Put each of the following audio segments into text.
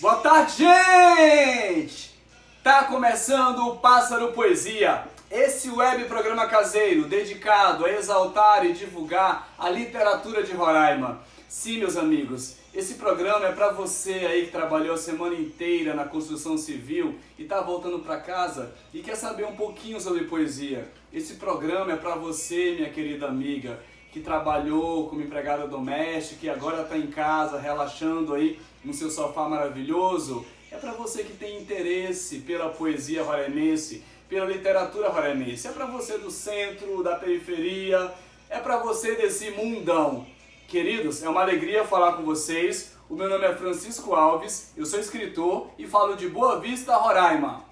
Boa tarde, gente! Tá começando o Pássaro Poesia, esse web programa caseiro dedicado a exaltar e divulgar a literatura de Roraima. Sim, meus amigos, esse programa é para você aí que trabalhou a semana inteira na construção civil e tá voltando para casa e quer saber um pouquinho sobre poesia. Esse programa é para você, minha querida amiga, que trabalhou como empregada doméstica e agora está em casa relaxando aí no seu sofá maravilhoso. É para você que tem interesse pela poesia roraimense, pela literatura roraimense. É para você do centro, da periferia, é para você desse mundão. Queridos, é uma alegria falar com vocês. O meu nome é Francisco Alves, eu sou escritor e falo de Boa Vista, Roraima.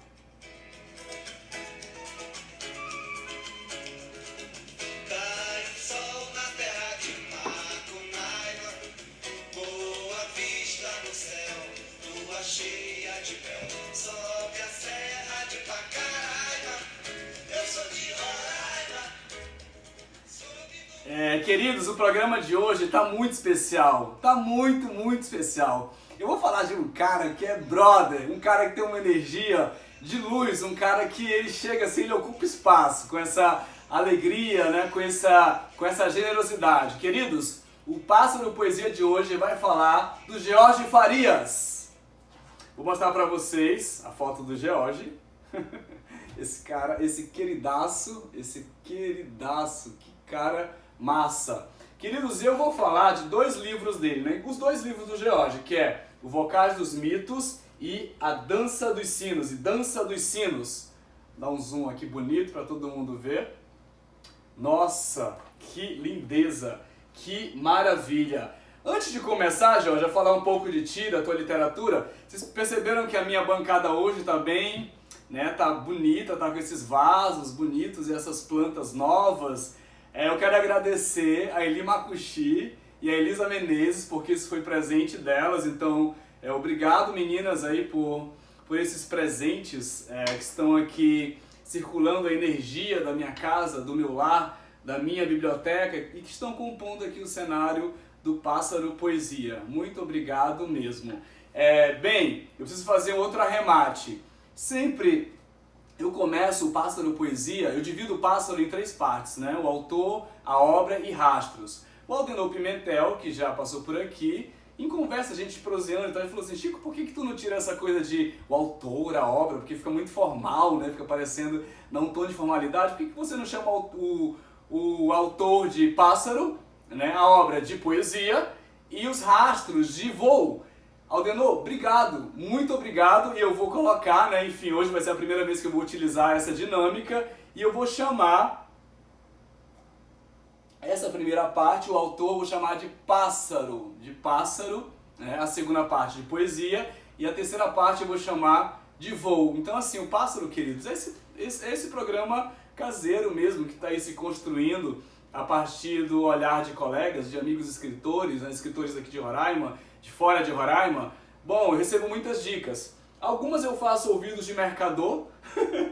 Queridos, o programa de hoje tá muito especial, tá muito especial. Eu vou falar de um cara que é brother, um cara que tem uma energia de luz, um cara que ele chega assim, ele ocupa espaço com essa alegria, né? com essa generosidade. Queridos, o Pássaro Poesia de hoje vai falar do George Farias. Vou mostrar pra vocês a foto do George. Esse cara, esse queridaço, que cara massa. Queridos, eu vou falar de dois livros dele, né? Os dois livros do George, que é O Vocais dos Mitos e A Dança dos Sinos. E Dança dos Sinos. Dá um zoom aqui bonito para todo mundo ver. Nossa, que lindeza, que maravilha. Antes de começar, George, a falar um pouco de ti, da tua literatura, vocês perceberam que a minha bancada hoje tá bem, né? Tá bonita, tá com esses vasos bonitos e essas plantas novas. Eu quero agradecer a Eli Makushi e a Elisa Menezes, porque isso foi presente delas. Então, obrigado, meninas, aí por esses presentes que estão aqui circulando a energia da minha casa, do meu lar, da minha biblioteca e que estão compondo aqui o cenário do Pássaro Poesia. Muito obrigado mesmo. Bem, eu preciso fazer outro arremate. Sempre eu começo o Pássaro Poesia, eu divido o Pássaro em três partes, né? O autor, a obra e rastros. O Aldenor Pimentel, que já passou por aqui, em conversa a gente proseando, então ele falou assim: Chico, por que tu não tira essa coisa de o autor, a obra, porque fica muito formal, né? Fica parecendo, dá um tom de formalidade, por que você não chama o autor de pássaro, né? A obra de poesia e os rastros de voo? Aldenor, obrigado, muito obrigado, e eu vou colocar, né, enfim, hoje vai ser a primeira vez que eu vou utilizar essa dinâmica, e eu vou chamar essa primeira parte, o autor, eu vou chamar de pássaro, né, a segunda parte de poesia, e a terceira parte eu vou chamar de voo. Então assim, o pássaro, queridos, é esse programa caseiro mesmo, que está aí se construindo a partir do olhar de colegas, de amigos escritores, né, escritores aqui de Roraima, de fora de Roraima. Bom, eu recebo muitas dicas. Algumas eu faço ouvidos de mercador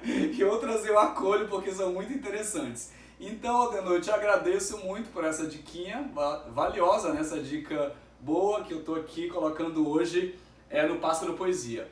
e outras eu acolho porque são muito interessantes. Então, Aldenor, eu te agradeço muito por essa diquinha valiosa, né? Essa dica boa que eu tô aqui colocando hoje no Pássaro Poesia.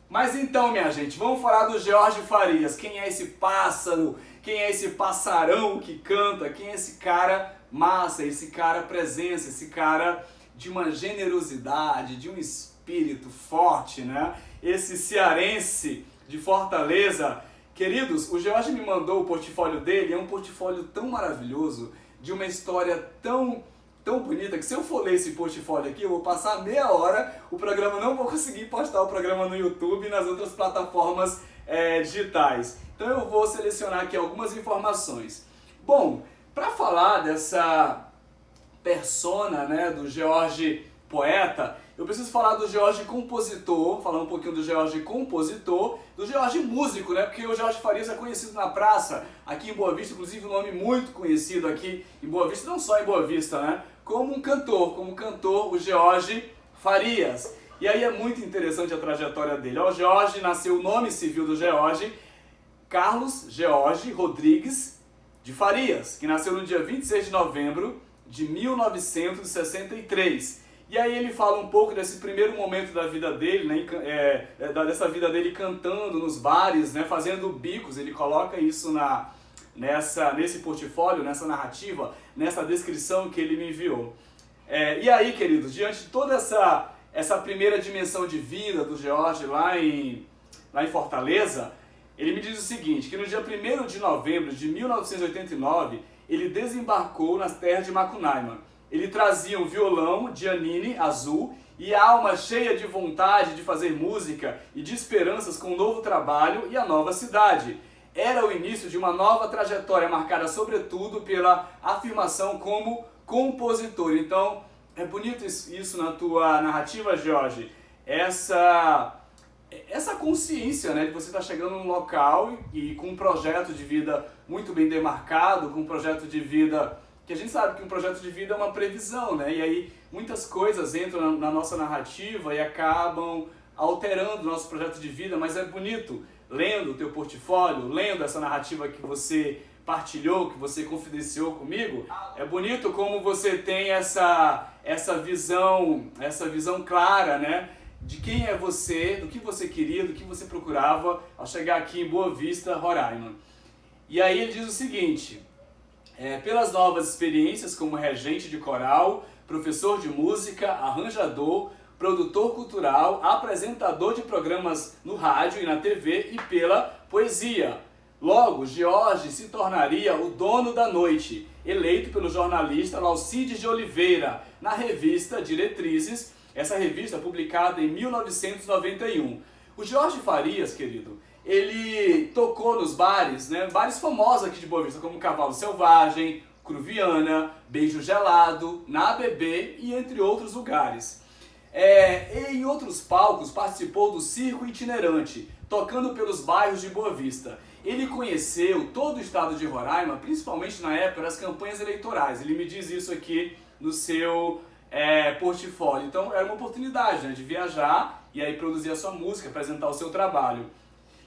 Mas então, minha gente, vamos falar do George Farias. Quem é esse pássaro? Quem é esse passarão que canta? Quem é esse cara massa, esse cara presença, esse cara de uma generosidade, de um espírito forte, né? Esse cearense de Fortaleza. Queridos, o George me mandou o portfólio dele, é um portfólio tão maravilhoso, de uma história tão bonita, que se eu for ler esse portfólio aqui, eu vou passar meia hora, o programa não vou conseguir postar o programa no YouTube e nas outras plataformas digitais. Então eu vou selecionar aqui algumas informações. Bom, para falar dessa persona, né, do George poeta, eu preciso falar do George compositor, falar um pouquinho do George compositor, do George músico, né, porque o George Farias é conhecido na praça, aqui em Boa Vista, inclusive um nome muito conhecido aqui em Boa Vista, não só em Boa Vista, né, como cantor, o George Farias. E aí é muito interessante a trajetória dele. O George nasceu, o nome civil do George, Carlos George Rodrigues de Farias, que nasceu no dia 26 de novembro de 1963. E aí ele fala um pouco desse primeiro momento da vida dele, né, dessa vida dele cantando nos bares, né, fazendo bicos. Ele coloca isso nesse portfólio, nessa narrativa, nessa descrição que ele me enviou. E aí, queridos, diante de toda essa primeira dimensão de vida do George lá em Fortaleza, ele me diz o seguinte, que no dia 1º de novembro de 1989, ele desembarcou nas terras de Macunaíma. Ele trazia um violão Giannini azul e a alma cheia de vontade de fazer música e de esperanças com um novo trabalho e a nova cidade. Era o início de uma nova trajetória marcada sobretudo pela afirmação como compositor. Então, é bonito isso na tua narrativa, Jorge, essa consciência, né, de você estar chegando num local e com um projeto de vida muito bem demarcado, com um projeto de vida que a gente sabe que um projeto de vida é uma previsão, né? E aí muitas coisas entram na nossa narrativa e acabam alterando o nosso projeto de vida, mas é bonito, lendo o teu portfólio, lendo essa narrativa que você partilhou, que você confidenciou comigo, é bonito como você tem essa visão clara, né? De quem é você, do que você queria, do que você procurava ao chegar aqui em Boa Vista, Roraima. E aí ele diz o seguinte: pelas novas experiências como regente de coral, professor de música, arranjador, produtor cultural, apresentador de programas no rádio e na TV e pela poesia. Logo, George se tornaria o dono da noite, eleito pelo jornalista Laucides de Oliveira na revista Diretrizes, essa revista publicada em 1991. O George Farias, querido, ele tocou nos bares, né, bares famosos aqui de Boa Vista, como Cavalo Selvagem, Cruviana, Beijo Gelado, Na ABB e entre outros lugares. Em outros palcos participou do circo itinerante, tocando pelos bairros de Boa Vista. Ele conheceu todo o estado de Roraima, principalmente na época das campanhas eleitorais. Ele me diz isso aqui no seu portfólio. Então era uma oportunidade, né, de viajar e aí produzir a sua música, apresentar o seu trabalho.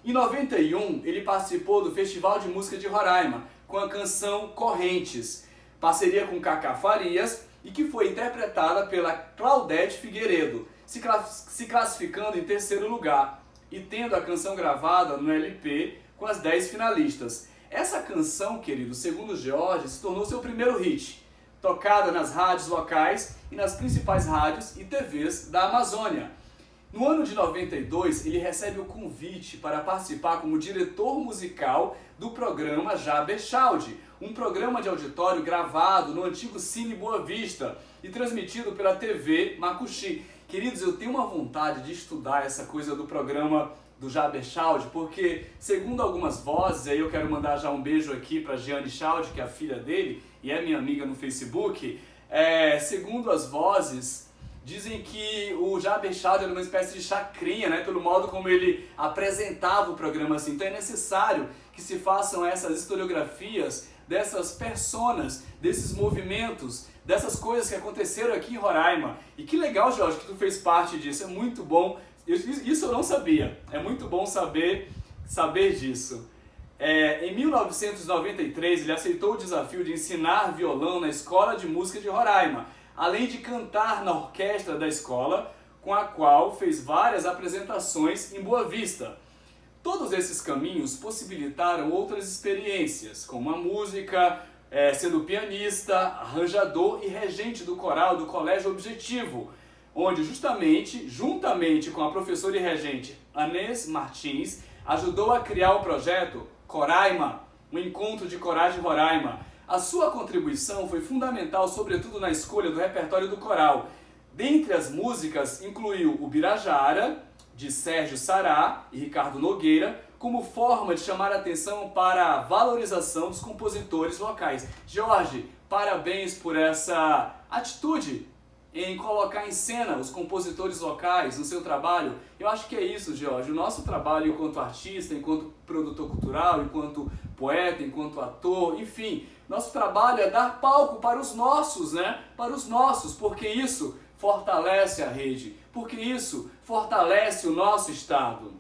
Em 91, ele participou do Festival de Música de Roraima, com a canção Correntes, parceria com Cacá Farias, e que foi interpretada pela Claudete Figueiredo, se classificando em terceiro lugar, e tendo a canção gravada no LP com as 10 finalistas. Essa canção, querido, segundo George, se tornou seu primeiro hit, tocada nas rádios locais e nas principais rádios e TVs da Amazônia. No ano de 92, ele recebe o convite para participar como diretor musical do programa Jaber Chaldi, um programa de auditório gravado no antigo Cine Boa Vista e transmitido pela TV Macuxi. Queridos, eu tenho uma vontade de estudar essa coisa do programa do Jaber Chaldi, porque, segundo algumas vozes, aí eu quero mandar já um beijo aqui para Giane Chaldi, que é a filha dele e é minha amiga no Facebook, segundo as vozes, dizem que o Jaber Chaldi era uma espécie de chacrinha, né, pelo modo como ele apresentava o programa assim. Então é necessário que se façam essas historiografias dessas personas, desses movimentos, dessas coisas que aconteceram aqui em Roraima. E que legal, Jorge, que tu fez parte disso, é muito bom. Isso eu não sabia, é muito bom saber disso. Em 1993, ele aceitou o desafio de ensinar violão na Escola de Música de Roraima, além de cantar na orquestra da escola, com a qual fez várias apresentações em Boa Vista. Todos esses caminhos possibilitaram outras experiências, como a música, sendo pianista, arranjador e regente do coral do Colégio Objetivo, onde juntamente com a professora e regente Anês Martins, ajudou a criar o projeto Coraima, um encontro de coragem Roraima. A sua contribuição foi fundamental, sobretudo na escolha do repertório do coral. Dentre as músicas, incluiu o Birajara, de Sérgio Sará e Ricardo Nogueira, como forma de chamar a atenção para a valorização dos compositores locais. Jorge, parabéns por essa atitude em colocar em cena os compositores locais no seu trabalho. Eu acho que é isso, Jorge. O nosso trabalho enquanto artista, enquanto produtor cultural, enquanto poeta, enquanto ator, enfim, nosso trabalho é dar palco para os nossos, né? Para os nossos, porque isso fortalece a rede, porque isso fortalece o nosso estado.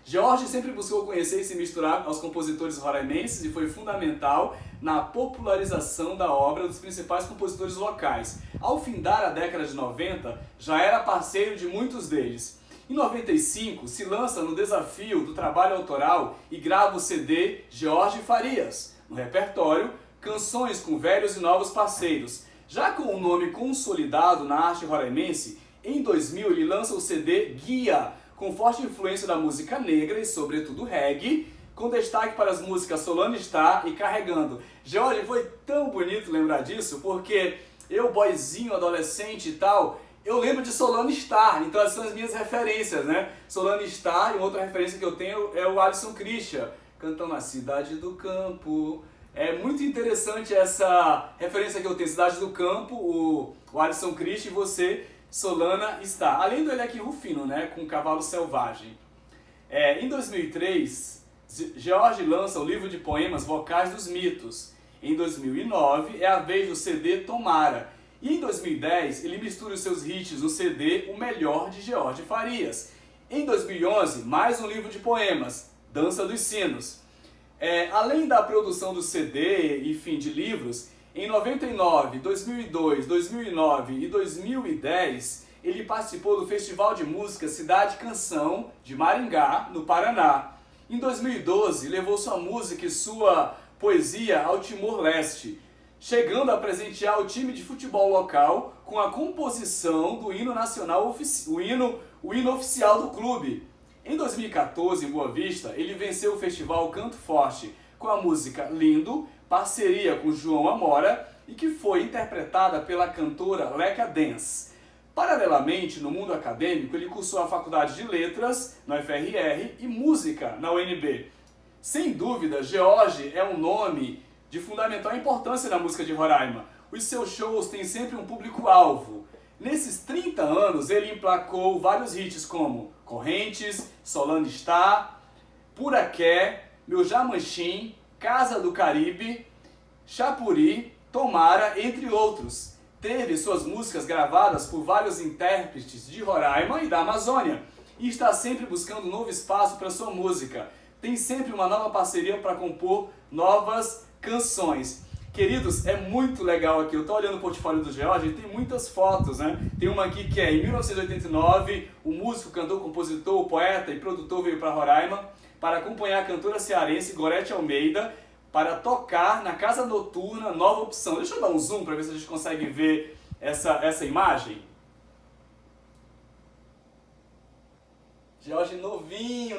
Jorge sempre buscou conhecer e se misturar aos compositores roraimenses e foi fundamental na popularização da obra dos principais compositores locais. Ao findar a década de 90, já era parceiro de muitos deles. Em 95, se lança no desafio do trabalho autoral e grava o CD Jorge Farias. No repertório, canções com velhos e novos parceiros. Já com o nome consolidado na arte roraimense, em 2000 ele lança o CD Guia, com forte influência da música negra e sobretudo reggae, com destaque para as músicas Solano Está e Carregando. Jorge, foi tão bonito lembrar disso, porque eu, boyzinho, adolescente e tal, eu lembro de Solano Está, então essas são as minhas referências, né? Solano Está, e outra referência que eu tenho é o Alisson Christian, cantando A Cidade do Campo. É muito interessante essa referência que eu tenho, Cidade do Campo, o Alisson Christian e você, Solana Está. Além do Eleque Rufino, né, com Cavalo Selvagem. Em 2003, Jorge lança o livro de poemas Vocais dos Mitos. Em 2009, é a vez do CD Tomara. E em 2010, ele mistura os seus hits no CD O Melhor de Jorge Farias. Em 2011, mais um livro de poemas, Dança dos Sinos. Além da produção do CD e fim de livros, em 99, 2002, 2009 e 2010, ele participou do Festival de Música Cidade Canção de Maringá, no Paraná. Em 2012, levou sua música e sua poesia ao Timor-Leste, chegando a presentear o time de futebol local com a composição do hino nacional, o hino oficial do clube. Em 2014, em Boa Vista, ele venceu o festival Canto Forte com a música Lindo, parceria com João Amora, e que foi interpretada pela cantora Leca Dance. Paralelamente, no mundo acadêmico, ele cursou a Faculdade de Letras, na UFRR, e Música, na UNB. Sem dúvida, Jorge é um nome de fundamental importância na música de Roraima. Os seus shows têm sempre um público-alvo. Nesses 30 anos, ele emplacou vários hits como Correntes, Solano Está, Puraqué, Meu Jamanchim, Casa do Caribe, Chapuri, Tomara, entre outros. Teve suas músicas gravadas por vários intérpretes de Roraima e da Amazônia e está sempre buscando um novo espaço para sua música. Tem sempre uma nova parceria para compor novas canções. Queridos, é muito legal aqui. Eu estou olhando o portfólio do Jorge e tem muitas fotos, né? Tem uma aqui que é em 1989, o músico, cantor, compositor, poeta e produtor veio para Roraima para acompanhar a cantora cearense Gorete Almeida para tocar na Casa Noturna Nova Opção. Deixa eu dar um zoom para ver se a gente consegue ver essa imagem. Jorge novinho,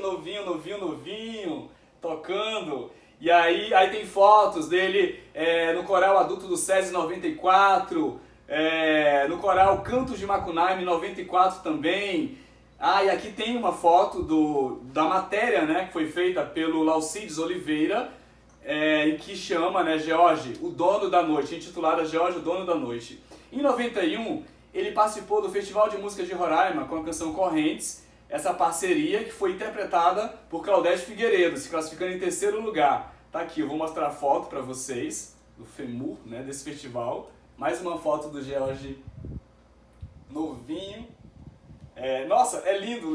tocando. E aí tem fotos dele no coral adulto do SESI 94, no coral Cantos de Macunaíma 94 também. E aqui tem uma foto da matéria, né, que foi feita pelo Laucides Oliveira, em que chama, né, Jorge, o Dono da Noite, intitulada Jorge, o Dono da Noite. Em 91, ele participou do Festival de Música de Roraima com a canção Correntes, essa parceria que foi interpretada por Claudete Figueiredo, se classificando em terceiro lugar. Tá aqui, eu vou mostrar a foto para vocês, do FEMUR, né, desse festival. Mais uma foto do Jorge novinho. Nossa, é lindo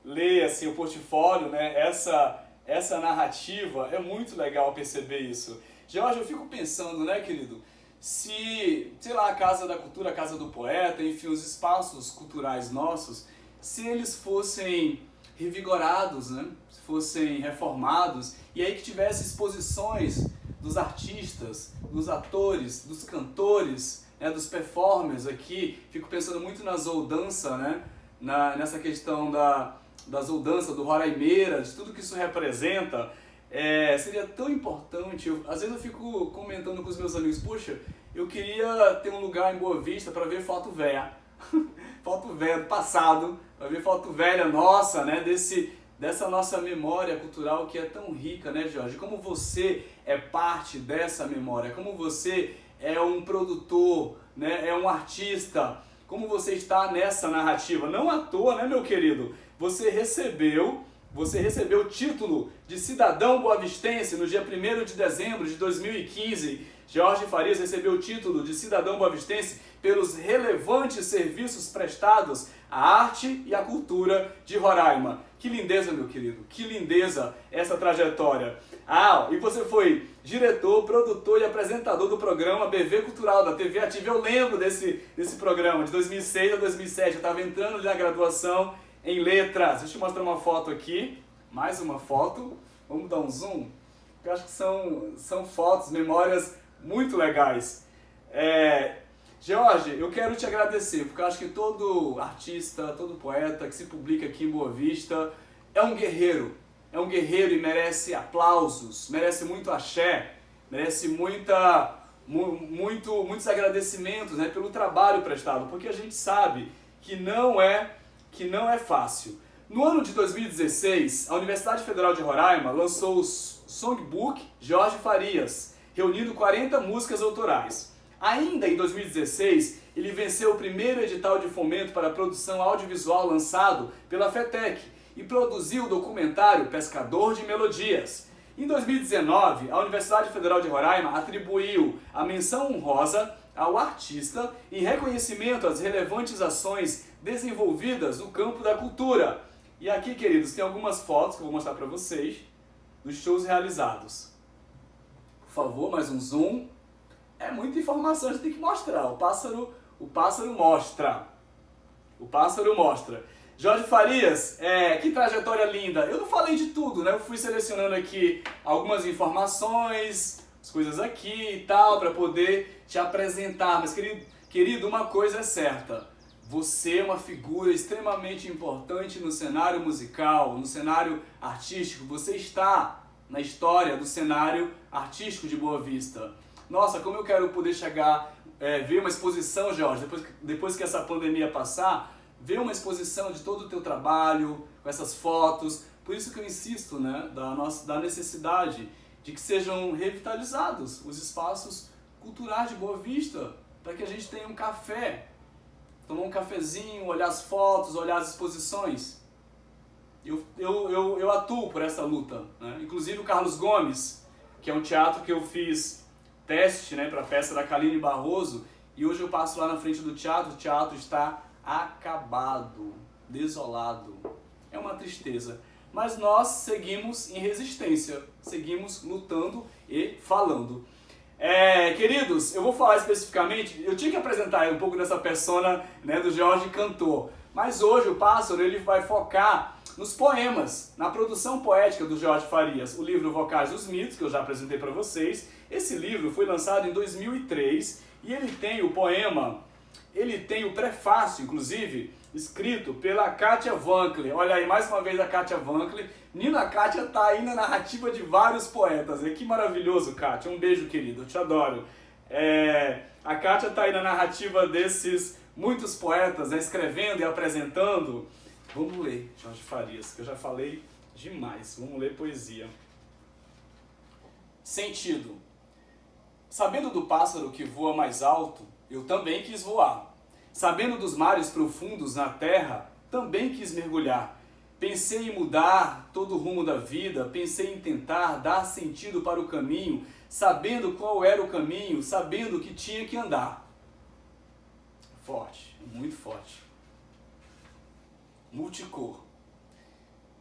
ler assim, o portfólio, né, essa narrativa, é muito legal perceber isso. Jorge, eu fico pensando, né, querido, se, sei lá, a Casa da Cultura, a Casa do Poeta, enfim, os espaços culturais nossos, se eles fossem revigorados, né? Se fossem reformados, e aí que tivesse exposições dos artistas, dos atores, dos cantores, né? Dos performers aqui. Fico pensando muito na zoldança, né? Nessa questão da zoldança, do roraimeira, de tudo que isso representa. Seria tão importante. Às vezes eu fico comentando com os meus amigos, poxa, eu queria ter um lugar em Boa Vista para ver foto velha. Foto velha do passado, para ver foto velha nossa, né, dessa nossa memória cultural que é tão rica, né, Jorge? Como você é parte dessa memória, como você é um produtor, né, é um artista, como você está nessa narrativa. Não à toa, né, meu querido? Você recebeu o título de cidadão boavistense no dia 1º de dezembro de 2015. Jorge Farias recebeu o título de cidadão boavistense pelos relevantes serviços prestados à arte e à cultura de Roraima. Que lindeza, meu querido, que lindeza essa trajetória. Ah, e você foi diretor, produtor e apresentador do programa BV Cultural da TV Ativa. Eu lembro desse programa, de 2006 a 2007. Eu estava entrando na graduação em letras. Deixa eu te mostrar uma foto aqui. Mais uma foto. Vamos dar um zoom? Eu acho que são fotos, memórias muito legais. Jorge, eu quero te agradecer, porque eu acho que todo artista, todo poeta que se publica aqui em Boa Vista é um guerreiro e merece aplausos, merece muito axé, merece muitos agradecimentos, né, pelo trabalho prestado, porque a gente sabe que não é fácil. No ano de 2016, a Universidade Federal de Roraima lançou o Songbook Jorge Farias, reunindo 40 músicas autorais. Ainda em 2016, ele venceu o primeiro edital de fomento para a produção audiovisual lançado pela FETEC e produziu o documentário Pescador de Melodias. Em 2019, a Universidade Federal de Roraima atribuiu a menção honrosa ao artista em reconhecimento às relevantes ações desenvolvidas no campo da cultura. E aqui, queridos, tem algumas fotos que eu vou mostrar para vocês dos shows realizados. Por favor, mais um zoom. É muita informação, a gente tem que mostrar. O pássaro mostra. O pássaro mostra. Jorge Farias, que trajetória linda. Eu não falei de tudo, né? Eu fui selecionando aqui algumas informações, as coisas aqui e tal, para poder te apresentar. Mas, querido, uma coisa é certa. Você é uma figura extremamente importante no cenário musical, no cenário artístico. Você está na história do cenário artístico de Boa Vista. Nossa, como eu quero poder chegar, ver uma exposição, Jorge, depois que essa pandemia passar, ver uma exposição de todo o teu trabalho, com essas fotos. Por isso que eu insisto, né, da necessidade de que sejam revitalizados os espaços culturais de Boa Vista, para que a gente tenha um café, tomar um cafezinho, olhar as fotos, olhar as exposições. Eu atuo por essa luta, né? Inclusive o Carlos Gomes, que é um teatro que eu fiz teste, né, para a peça da Kaline Barroso, e hoje eu passo lá na frente do teatro, o teatro está acabado, desolado. É uma tristeza. Mas nós seguimos em resistência, seguimos lutando e falando. Queridos, eu vou falar especificamente, eu tinha que apresentar um pouco dessa persona, né, do Jorge cantor, mas hoje o Pássaro ele vai focar nos poemas, na produção poética do Jorge Farias, o livro Vocais dos Mitos, que eu já apresentei para vocês. Esse livro foi lançado em 2003 e ele tem o poema, ele tem o prefácio, inclusive, escrito pela Kátia Wankler. Olha aí, mais uma vez a Kátia Wankler. Nina Kátia está aí na narrativa de vários poetas. Que maravilhoso, Kátia. Um beijo, querido. Eu te adoro. A Kátia está aí na narrativa desses muitos poetas, né, escrevendo e apresentando. Vamos ler Jorge Farias, que eu já falei demais. Vamos ler poesia. Sentido. Sabendo do pássaro que voa mais alto, eu também quis voar. Sabendo dos mares profundos na terra, também quis mergulhar. Pensei em mudar todo o rumo da vida, pensei em tentar dar sentido para o caminho, sabendo qual era o caminho, sabendo que tinha que andar. Forte, muito forte. Multicor.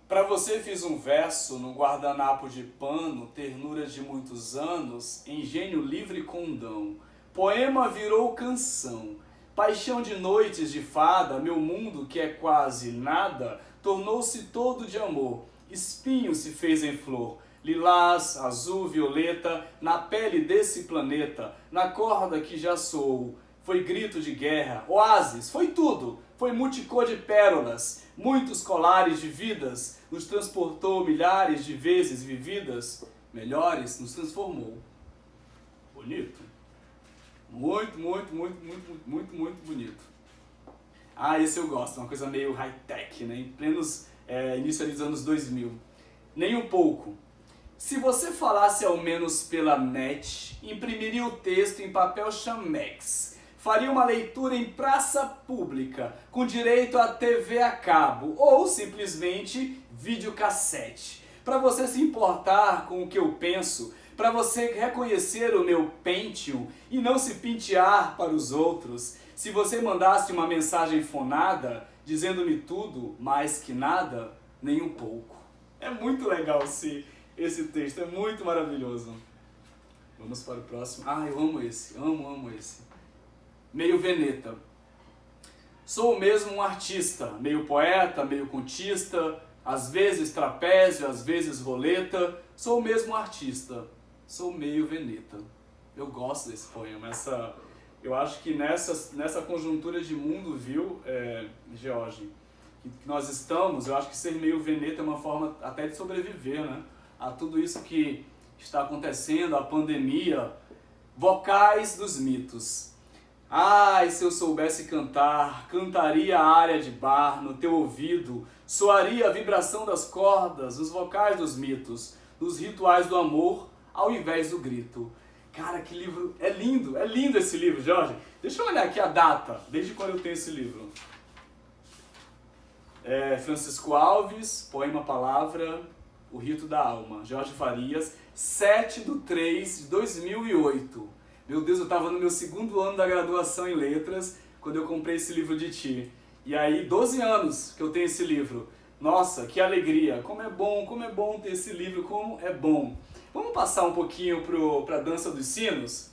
Para você fiz um verso no guardanapo de pano, ternura de muitos anos, engenho livre condão. Poema virou canção. Paixão de noites de fada, meu mundo que é quase nada, tornou-se todo de amor. Espinho se fez em flor, lilás, azul, violeta, na pele desse planeta, na corda que já soou. Foi grito de guerra, oásis, foi tudo. Foi multicor de pérolas, muitos colares de vidas, nos transportou milhares de vezes vividas, melhores nos transformou. Bonito. Muito, muito, muito, muito, muito, muito bonito. Esse eu gosto, uma coisa meio high-tech, né? Em plenos início dos anos 2000. Nem um pouco. Se você falasse ao menos pela net, imprimiria o texto em papel chamex. Faria uma leitura em praça pública, com direito a TV a cabo, ou simplesmente videocassete. Para você se importar com o que eu penso, para você reconhecer o meu Pentium e não se pentear para os outros, Se você mandasse uma mensagem fonada, dizendo-me tudo, mais que nada, nem um pouco. É muito legal esse texto, é muito maravilhoso. Vamos para o próximo. Ah, eu amo esse, amo esse. Meio Veneta. Sou mesmo um artista, meio poeta, meio contista, às vezes trapézio, às vezes roleta. Sou mesmo um artista, sou meio Veneta. Eu gosto desse poema, eu acho que nessa conjuntura de mundo, viu, George, que nós estamos, eu acho que ser meio Veneta é uma forma até de sobreviver, né? A tudo isso que está acontecendo, a pandemia, vocais dos mitos. Ai, se eu soubesse cantar, cantaria a área de bar no teu ouvido, soaria a vibração das cordas, os vocais dos mitos, dos rituais do amor, ao invés do grito. Cara, que livro, é lindo esse livro, Jorge. Deixa eu olhar aqui a data, desde quando eu tenho esse livro. Francisco Alves, Poema Palavra, O Rito da Alma, Jorge Farias, 7/3/2008. Meu Deus, eu estava no meu 2º ano da graduação em letras, quando eu comprei esse livro de ti. E aí, 12 anos que eu tenho esse livro. Nossa, que alegria, como é bom ter esse livro, como é bom. Vamos passar um pouquinho para a Dança dos Sinos?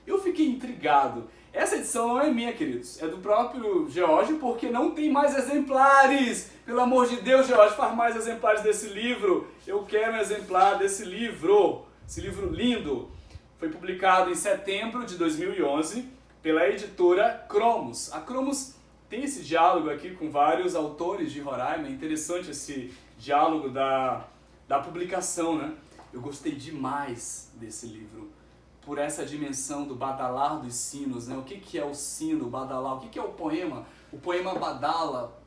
Eu fiquei intrigado. Essa edição não é minha, queridos, é do próprio George, porque não tem mais exemplares. Pelo amor de Deus, George, faz mais exemplares desse livro. Eu quero um exemplar desse livro, esse livro lindo. Foi publicado em setembro de 2011 pela editora Cromos. A Cromos tem esse diálogo aqui com vários autores de Roraima, é interessante esse diálogo da publicação, né? Eu gostei demais desse livro, por essa dimensão do badalar dos sinos, né? O que é o sino, o badalar? O que é o poema? O poema badala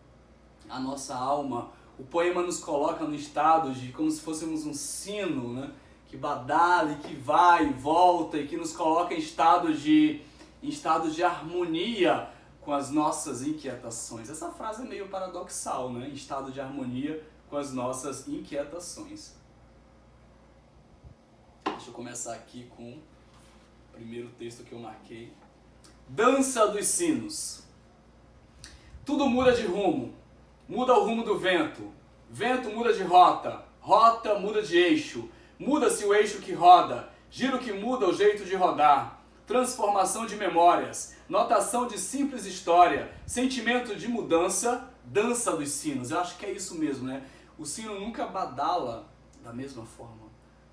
a nossa alma. O poema nos coloca no estado de como se fôssemos um sino, né? Que badala e que vai e volta e que nos coloca em estado de harmonia com as nossas inquietações. Essa frase é meio paradoxal, né? Em estado de harmonia com as nossas inquietações. Deixa eu começar aqui com o primeiro texto que eu marquei. Dança dos Sinos. Tudo muda de rumo. Muda o rumo do vento. Vento muda de rota. Rota muda de eixo. Muda-se o eixo que roda. Giro que muda o jeito de rodar. Transformação de memórias. Notação de simples história. Sentimento de mudança. Dança dos sinos. Eu acho que é isso mesmo, né? O sino nunca badala da mesma forma.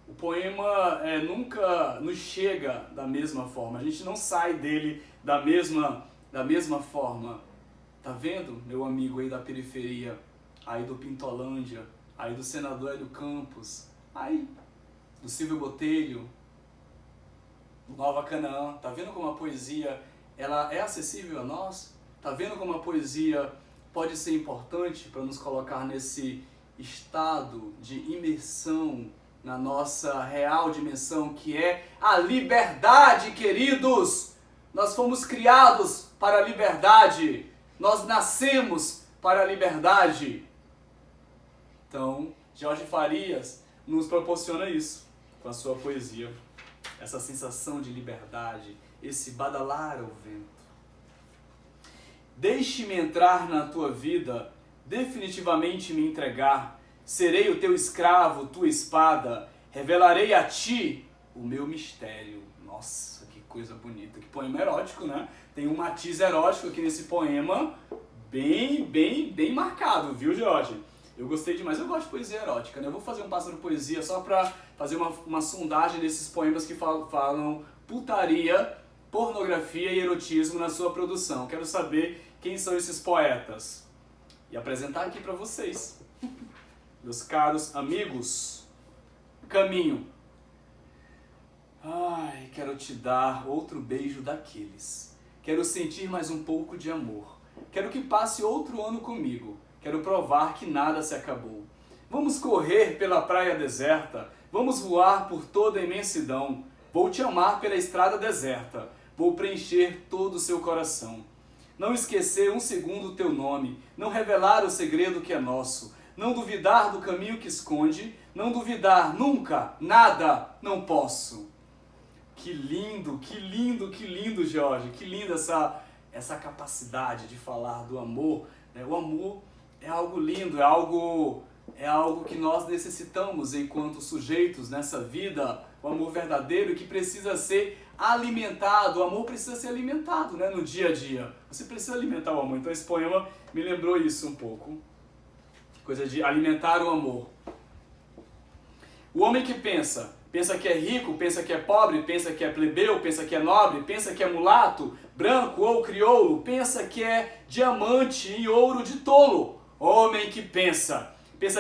O poema nunca nos chega da mesma forma. A gente não sai dele da mesma forma. Tá vendo, meu amigo aí da periferia, aí do Pintolândia, aí do senador Hélio Campos, aí do Silvio Botelho, do Nova Canaã. Tá vendo como a poesia ela é acessível a nós? Tá vendo como a poesia pode ser importante para nos colocar nesse estado de imersão na nossa real dimensão, que é a liberdade, queridos! Nós fomos criados para a liberdade, nós nascemos para a liberdade. Então, Jorge Farias nos proporciona isso com a sua poesia, essa sensação de liberdade, esse badalar ao vento. Deixe-me entrar na tua vida, definitivamente me entregar. Serei o teu escravo, tua espada, revelarei a ti o meu mistério. Nossa, que coisa bonita, que poema erótico, né? Tem um matiz erótico aqui nesse poema, bem marcado, viu, Jorge? Eu gostei demais, eu gosto de poesia erótica, né? Eu vou fazer um pássaro poesia só pra fazer uma sondagem desses poemas que falam putaria, pornografia e erotismo na sua produção. Quero saber quem são esses poetas e apresentar aqui pra vocês. Meus caros amigos, Caminho. Ai, quero te dar outro beijo daqueles. Quero sentir mais um pouco de amor. Quero que passe outro ano comigo. Quero provar que nada se acabou. Vamos correr pela praia deserta. Vamos voar por toda a imensidão. Vou te amar pela estrada deserta. Vou preencher todo o seu coração. Não esquecer um segundo o teu nome. Não revelar o segredo que é nosso. Não duvidar do caminho que esconde, não duvidar nunca, nada, não posso. Que lindo, Jorge, que linda essa capacidade de falar do amor, né? O amor é algo lindo, é algo que nós necessitamos enquanto sujeitos nessa vida, o amor verdadeiro que precisa ser alimentado. O amor precisa ser alimentado, né, no dia a dia. Você precisa alimentar o amor. Então esse poema me lembrou isso um pouco. Coisa de alimentar o amor. O homem que pensa que é rico, pensa que é pobre, pensa que é plebeu, pensa que é nobre, pensa que é mulato, branco ou crioulo, pensa que é diamante e ouro de tolo. Homem que pensa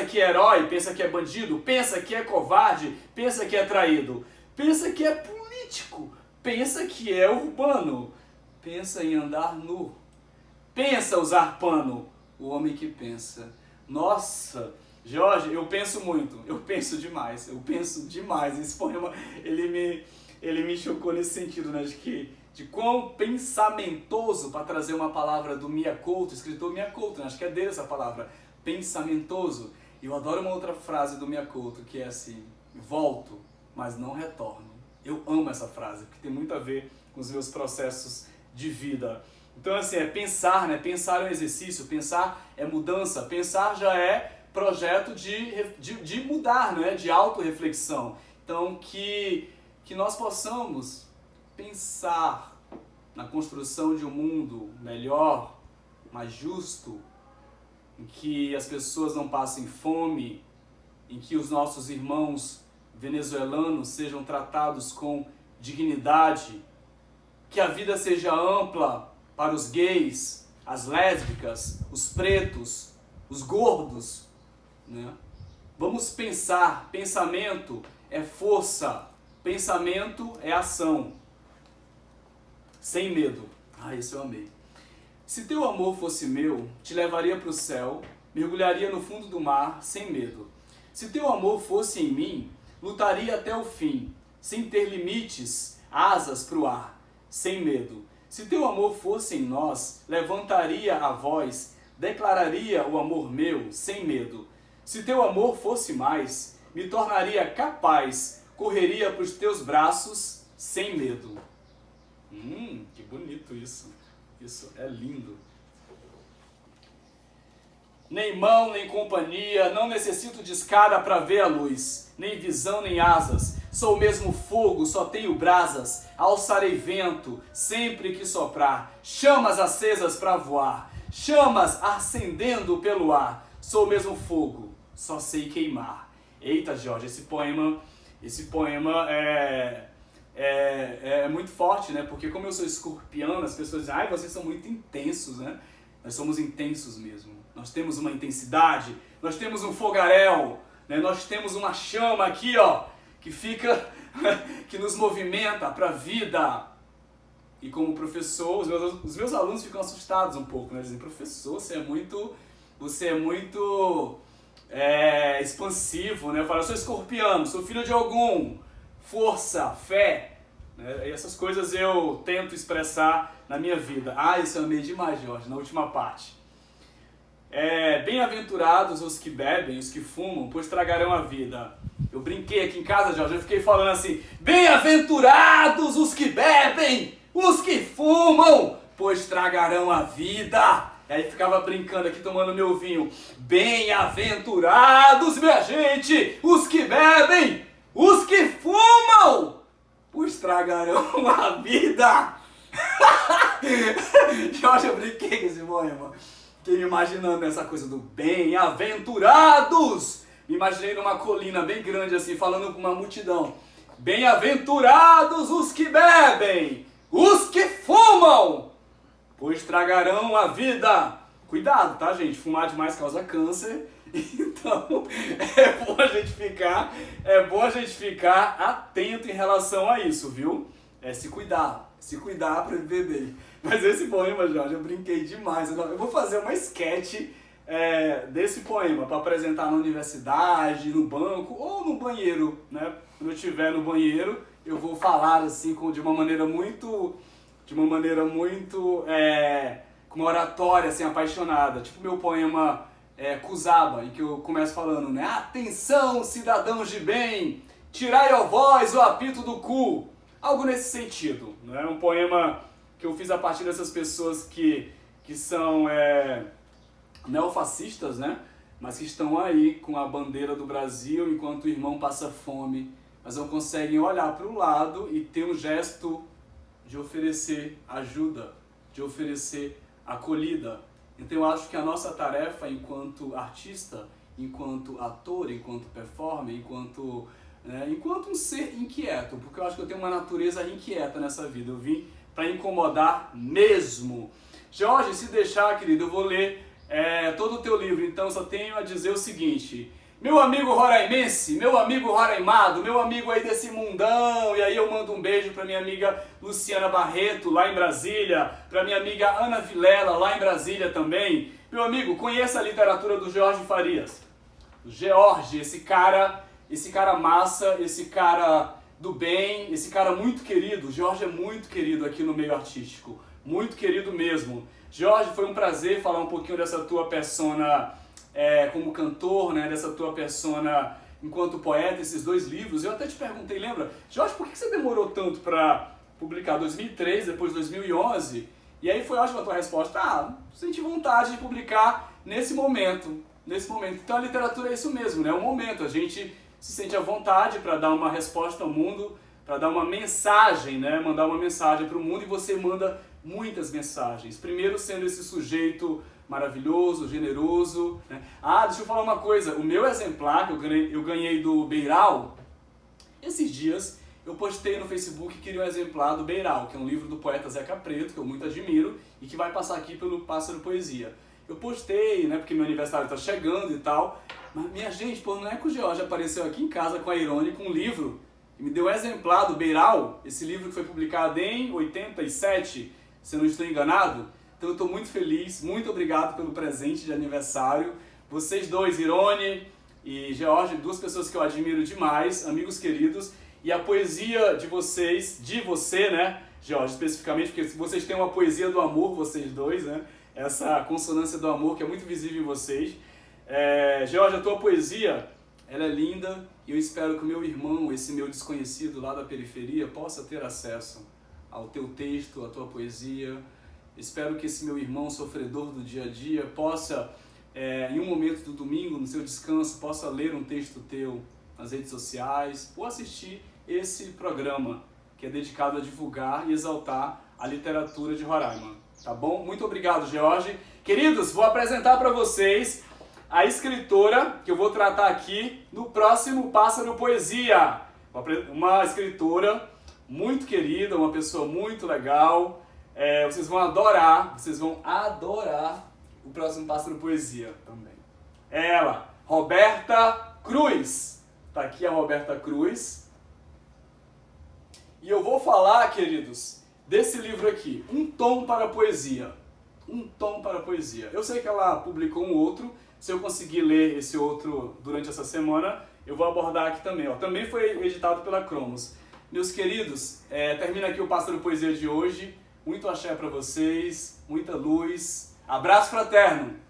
que é herói, pensa que é bandido, pensa que é covarde, pensa que é traído, pensa que é político, pensa que é urbano, pensa em andar nu, pensa usar pano. O homem que pensa. Nossa, Jorge, eu penso muito, eu penso demais. Esse poema, ele me chocou nesse sentido, né, de quão pensamentoso, para trazer uma palavra do Mia Couto, escritor Mia Couto, né, acho que é dele essa palavra, pensamentoso. Eu adoro uma outra frase do Mia Couto, que é assim: volto, mas não retorno. Eu amo essa frase, porque tem muito a ver com os meus processos de vida. Então assim, é pensar, né? Pensar é um exercício, pensar é mudança, pensar já é projeto de mudar, né? De autorreflexão. Então que nós possamos pensar na construção de um mundo melhor, mais justo, em que as pessoas não passem fome, em que os nossos irmãos venezuelanos sejam tratados com dignidade, que a vida seja ampla para os gays, as lésbicas, os pretos, os gordos, né? Vamos pensar. Pensamento é força, pensamento é ação, sem medo. Isso eu amei. Se teu amor fosse meu, te levaria para o céu, mergulharia no fundo do mar, sem medo. Se teu amor fosse em mim, lutaria até o fim, sem ter limites, asas para o ar, sem medo. Se teu amor fosse em nós, levantaria a voz, declararia o amor meu, sem medo. Se teu amor fosse mais, me tornaria capaz, correria para os teus braços, sem medo. Que bonito isso. Isso é lindo. Nem mão, nem companhia, não necessito de escada para ver a luz, nem visão, nem asas. Sou o mesmo fogo, só tenho brasas, alçarei vento, sempre que soprar. Chamas acesas para voar, chamas acendendo pelo ar. Sou o mesmo fogo, só sei queimar. Eita, Jorge, esse poema é muito forte, né? Porque como eu sou escorpiano, as pessoas dizem: vocês são muito intensos, né? Nós somos intensos mesmo. Nós temos uma intensidade, nós temos um fogaréu, né? Nós temos uma chama aqui, ó, que fica, que nos movimenta para a vida. E como professor, os meus alunos ficam assustados um pouco, né? Dizem: professor, você é muito expansivo, né? Eu falo: eu sou escorpiano, sou filho de Ogum, força, fé, né? E essas coisas eu tento expressar na minha vida. Isso eu amei demais, Jorge, na última parte. Bem-aventurados os que bebem, os que fumam, pois tragarão a vida. Eu brinquei aqui em casa, Jorge, eu fiquei falando assim: bem-aventurados os que bebem, os que fumam, pois tragarão a vida. E aí ficava brincando aqui, tomando meu vinho. Bem-aventurados, minha gente, os que bebem, os que fumam, pois tragarão a vida. Jorge, eu brinquei com esse poema. Fiquei me imaginando essa coisa do bem-aventurados. Me imaginei numa colina bem grande assim, falando com uma multidão. Bem-aventurados os que bebem, os que fumam, pois tragarão a vida. Cuidado, tá, gente? Fumar demais causa câncer. Então, é bom a gente ficar atento em relação a isso, viu? Se cuidar para viver bem. Mas esse poema, Jorge, eu brinquei demais. Eu vou fazer uma sketch desse poema para apresentar na universidade, no banco ou no banheiro, né? Quando eu estiver no banheiro, eu vou falar assim de uma maneira muito com uma oratória assim apaixonada, tipo meu poema Cusaba, em que eu começo falando, né? Atenção, cidadãos de bem, tirai ó vós o apito do cu. Algo nesse sentido, não é? Um poema que eu fiz a partir dessas pessoas que são neofascistas, né? Mas que estão aí com a bandeira do Brasil enquanto o irmão passa fome, mas não conseguem olhar para o lado e ter um gesto de oferecer ajuda, de oferecer acolhida. Então eu acho que a nossa tarefa enquanto artista, enquanto ator, enquanto performer, enquanto um ser inquieto, porque eu acho que eu tenho uma natureza inquieta nessa vida, eu vim para incomodar mesmo. Jorge, se deixar, querido, eu vou ler todo o teu livro, então só tenho a dizer o seguinte: meu amigo roraimense, meu amigo roraimado, meu amigo aí desse mundão, e aí eu mando um beijo para minha amiga Luciana Barreto, lá em Brasília, para minha amiga Ana Vilela, lá em Brasília também. Meu amigo, conheça a literatura do Jorge Farias. O George, esse cara massa, esse cara do bem, esse cara muito querido. O Jorge é muito querido aqui no meio artístico, muito querido mesmo. Jorge, foi um prazer falar um pouquinho dessa tua persona como cantor, né, dessa tua persona enquanto poeta, esses 2 livros. Eu até te perguntei, lembra? Jorge, por que você demorou tanto para publicar 2003, depois 2011? E aí foi ótima a tua resposta: senti vontade de publicar nesse momento. Então a literatura é isso mesmo, né? É um momento, a gente se sente à vontade para dar uma resposta ao mundo, para dar uma mensagem, né? Mandar uma mensagem para o mundo, e você manda muitas mensagens. Primeiro sendo esse sujeito maravilhoso, generoso, né? Deixa eu falar uma coisa, o meu exemplar que eu ganhei do Beiral, esses dias eu postei no Facebook que queria um exemplar do Beiral, que é um livro do poeta Zeca Preto, que eu muito admiro e que vai passar aqui pelo Pássaro Poesia. Eu postei, né, porque meu aniversário está chegando e tal, mas minha gente, não é que o George apareceu aqui em casa com a Irone com um livro e me deu um exemplar do Beiral, esse livro que foi publicado em 87, se eu não estou enganado. Então eu estou muito feliz, muito obrigado pelo presente de aniversário. Vocês 2, Irone e George, 2 pessoas que eu admiro demais, amigos queridos, e a poesia de vocês, de você, né, George, especificamente, porque vocês têm uma poesia do amor, vocês 2, né, essa consonância do amor que é muito visível em vocês. George, a tua poesia, ela é linda, e eu espero que o meu irmão, esse meu desconhecido lá da periferia, possa ter acesso ao teu texto, à tua poesia. Espero que esse meu irmão sofredor do dia a dia possa, em um momento do domingo, no seu descanso, possa ler um texto teu nas redes sociais ou assistir esse programa que é dedicado a divulgar e exaltar a literatura de Roraima. Tá bom? Muito obrigado, George. Queridos, vou apresentar para vocês a escritora que eu vou tratar aqui no próximo Pássaro Poesia. Uma escritora muito querida, uma pessoa muito legal. Vocês vão adorar o próximo Pássaro Poesia também. Ela, Roberta Cruz. Tá aqui a Roberta Cruz. E eu vou falar, queridos, desse livro aqui, Um Tom para a Poesia. Um Tom para a Poesia. Eu sei que ela publicou um outro. Se eu conseguir ler esse outro durante essa semana, eu vou abordar aqui também. Também foi editado pela Cromos. Meus queridos, termina aqui o Pássaro Poesia de hoje. Muito axé para vocês, muita luz. Abraço fraterno!